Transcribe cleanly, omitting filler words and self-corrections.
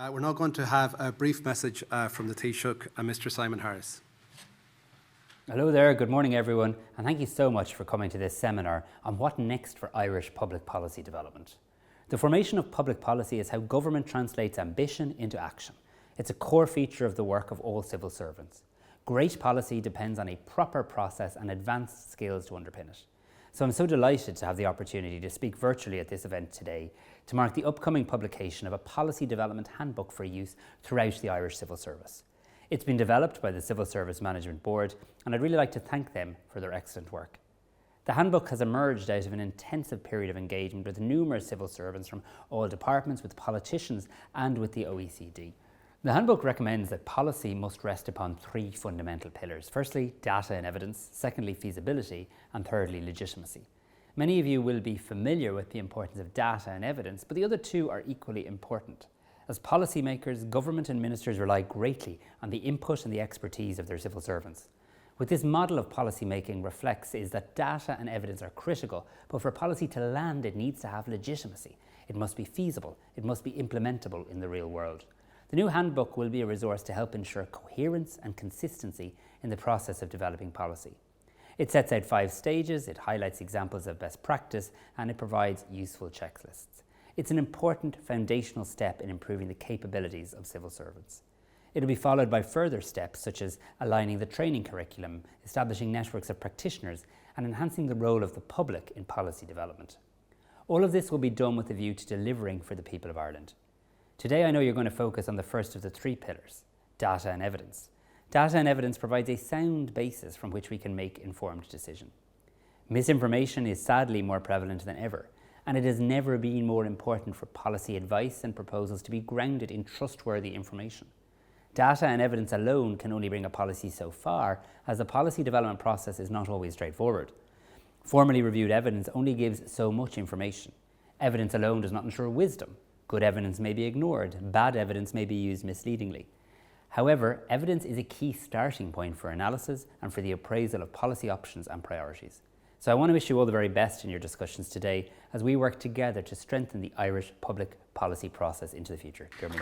We're now going to have a brief message from the Taoiseach, Mr. Simon Harris. Hello there, good morning everyone, and thank you so much for coming to this seminar on what next for Irish public policy development. The formation of public policy is how government translates ambition into action. It's a core feature of the work of all civil servants. Great policy depends on a proper process and advanced skills to underpin it. So I'm so delighted to have the opportunity to speak virtually at this event today to mark the upcoming publication of a policy development handbook for use throughout the Irish Civil Service. It's been developed by the Civil Service Management Board, and I'd really like to thank them for their excellent work. The handbook has emerged out of an intensive period of engagement with numerous civil servants from all departments, with politicians and with the OECD. The handbook recommends that policy must rest upon three fundamental pillars. Firstly, data and evidence. Secondly, feasibility. And thirdly, legitimacy. Many of you will be familiar with the importance of data and evidence, but the other two are equally important. As policymakers, government and ministers rely greatly on the input and the expertise of their civil servants. What this model of policy making reflects is that data and evidence are critical, but for policy to land, it needs to have legitimacy. It must be feasible. It must be implementable in the real world. The new handbook will be a resource to help ensure coherence and consistency in the process of developing policy. It sets out 5 stages, it highlights examples of best practice, and it provides useful checklists. It's an important foundational step in improving the capabilities of civil servants. It will be followed by further steps such as aligning the training curriculum, establishing networks of practitioners, and enhancing the role of the public in policy development. All of this will be done with a view to delivering for the people of Ireland. Today I know you're going to focus on the first of the 3 pillars, data and evidence. Data and evidence provides a sound basis from which we can make informed decision. Misinformation is sadly more prevalent than ever, and it has never been more important for policy advice and proposals to be grounded in trustworthy information. Data and evidence alone can only bring a policy so far, as the policy development process is not always straightforward. Formally reviewed evidence only gives so much information. Evidence alone does not ensure wisdom. Good evidence may be ignored, bad evidence may be used misleadingly. However, evidence is a key starting point for analysis and for the appraisal of policy options and priorities. So I want to wish you all the very best in your discussions today as we work together to strengthen the Irish public policy process into the future. Dermot.